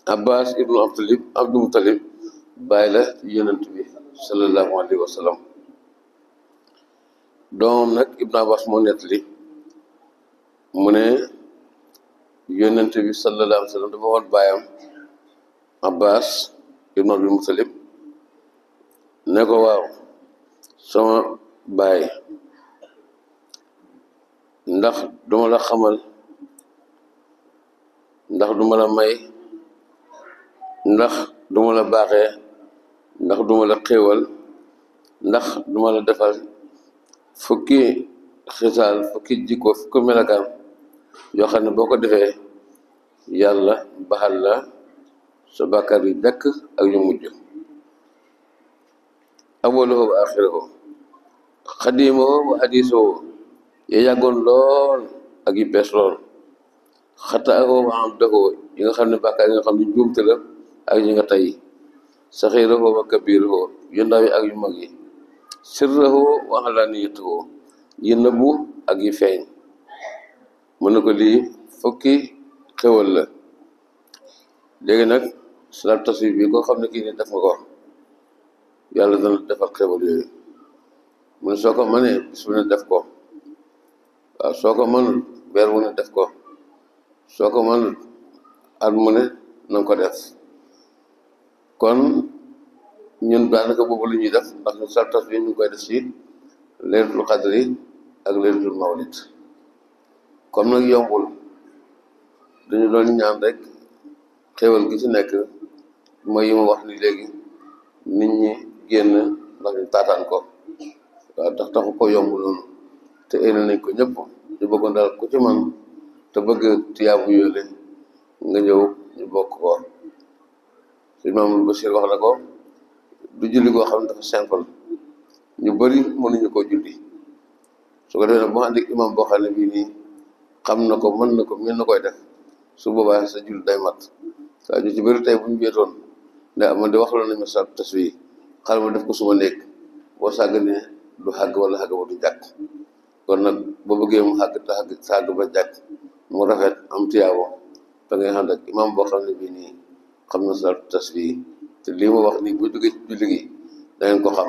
Abbas ibnu Abdul Mutalib bàyyi la yonent bi sallallahu alayhi wa sallam. doomam nag ibnu Abbas moo nettali mu ne yonent bi sallallahu alayhi wa sallam dafa woon baayam Abbas ibnu Abdul Mutalib ne ko waaw sama baay ndax duma la xamal ndax duma la may ndax duma la baaxee ndax duma la xéewal ndax duma la defal fukki xisaal fukki jikko fukki melakaan yoo xam ne boo ko defee yàlla baxal la sa bàkkaar yu jëkk ak yu mujj. awwaluhu wa aaxiruhu xadiimuhu wa hadiisuhu ya yàggoon lool ak yu bees lool. xataahu wa amdahu yi nga xam ne bàkkaar yi nga xam ne juumte la ak yi nga tey. saxiirahu wa kabiirahu yu ndaw yi ak yu mag yi. sirrahu wa alaaniyatahu yi nëbbu ak yi feeñ. mën na ko lii fukki xewal la. léegi nag salaatu tasbih bi koo xam ne kii ni def nga ko yàlla dana defal xewal yooyu. mu ne soo ko mënee bis bu ne def ko waaw soo ko mënul weer wu ne def ko soo ko mënul at mu ne nanga ko def. kon ñun daanaka boobu lu ñuy def ndax ñu salaatu tasbih ñu ngi koy def ci laylatul qadri ak laylatul mawlid. comme nag yombul dañu doon ñaan rek xéwal gi ci nekk mooy yi ma wax ni léegi nit ñi génn ndax ñu taataan ko waaw tax taxu ko yomb noonu te éene nañ ko ñëpp ñu bëggoon daal ku ci man te bëgg tiyaabu yoole nga ñëw ñu bokk ko. Sëñ Mamadou Bachir wax na ko du julli koo xam ne dafa simple ñu bëri mënuñu koo julli su ko defee nag boo ànd ak imam boo xam ne bii nii xam na ko mën na ko mën na koy def su boobaa sa julli day mat. saa ñu ci bëri tey bu ñu beetoon ne man de waxaloon nañ ma sa tasbih xaaral ma def ko suma néeg boo sàgganee du xàgg wala xàgg ba du jàkk. kon nag boo bëggee mu xàgg te xàgg ba jàkk mu rafet am tiyaabo da ngay ànd ak imam boo xam ne bii nii xam na sa tasbih te lii ma wax nii bu jógee ci julli gi da ngeen ko xam.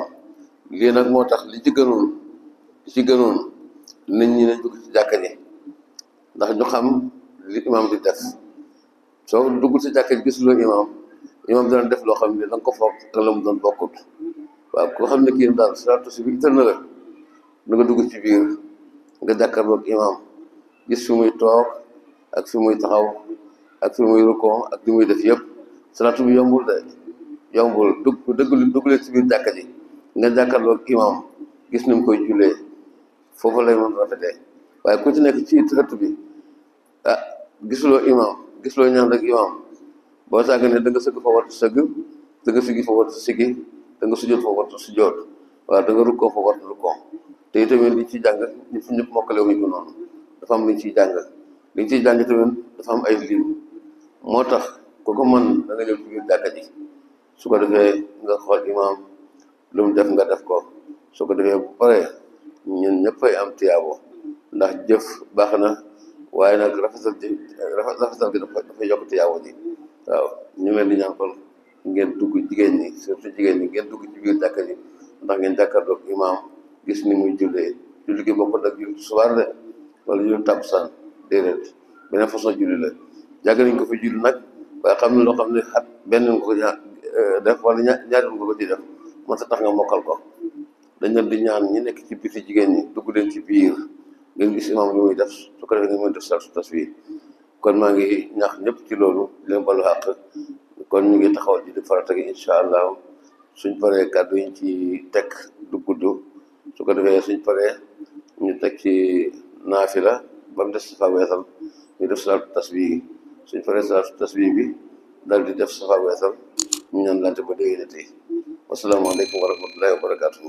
lii nag moo tax li ci gënoon nit ñi nañ dugg ci jàkka ji ndax ñu xam li imam di def. soo dugg ci jàkka ji gisuloo imam dana def loo xam ne da nga ko foog te la mu doon bokkut. waaw koo xam ne kii daal salaatu tasbih bi ital na la na nga dugg ci biir nga jàkkaarloog imam gis fi muy toog ak fi muy taxaw ak fi muy rukkoo ak li muy def yëpp. salaatu bi yombul de yombul dugg leen ci biir jàkka ji nga jàkkaarloog imam gis ni mu koy jullee foofu lay mën rafetee. waaye ku ci nekk ci ëtt bi ah gisuloo ñaan rek imam boo sàgg ne da nga sëgg fa wartu sëgg da nga sigi fa wartu sigi da nga sujjoot fa wartu sujjoot waaw da nga rukkoo fa wartu rukkoo. te itamit liñ ciy jàng ñu fi ñëpp mokkale wuñ ko noonu dafa am liñ ciy jàng tamit dafa am ay lim moo tax ku ko mën da nga ñëw ci biir jàkka ji su ko defee nga xool imam lu mu def nga def ko su ko defee bu paree ñun ñëppay am tiyaabo ndax jëf baax na waaye nag rafetal gi dafa yokk tiyaabo ji. waaw ñu ngi leen di ñaan kon ngeen dugg jigéen ñi surtout jigéen ñi ngeen dugg ci biir jàkka ji ndax ngeen jàkkaarloog imam gis ni muy jullee julli gi bokkut ak julli subaar de wala julli takkusaan déedéet beneen façon julli la. jàgg nañ ko fi julli nag waaye xam ne loo xam ne xat benn nga ko def wala ñaari nga ko ci def moo tax nga mokkal ko. dañ leen di ñaan ñi nekk ci biti jigéen ñi dugg leen ci biir ngeen gis imam li muy def su ko defee ngeen mën def salaatu tasbih. kon maa ngi ñax ñëpp ci loolu leen balu àq. kon ñu ngi taxaw ji di farata gi incha allah suñ paree kàddu yi ci teg du gudd su ko defee suñ paree ñu teg ci naafila ba mu des safa weesal ñu def salaatu tasbih suñ paree salaatu tasbih bi dal di def safa weesal ñu ñaan lante ba déwénati. wasalaamaaleykum wa rahmatullahi wa barakatuhu.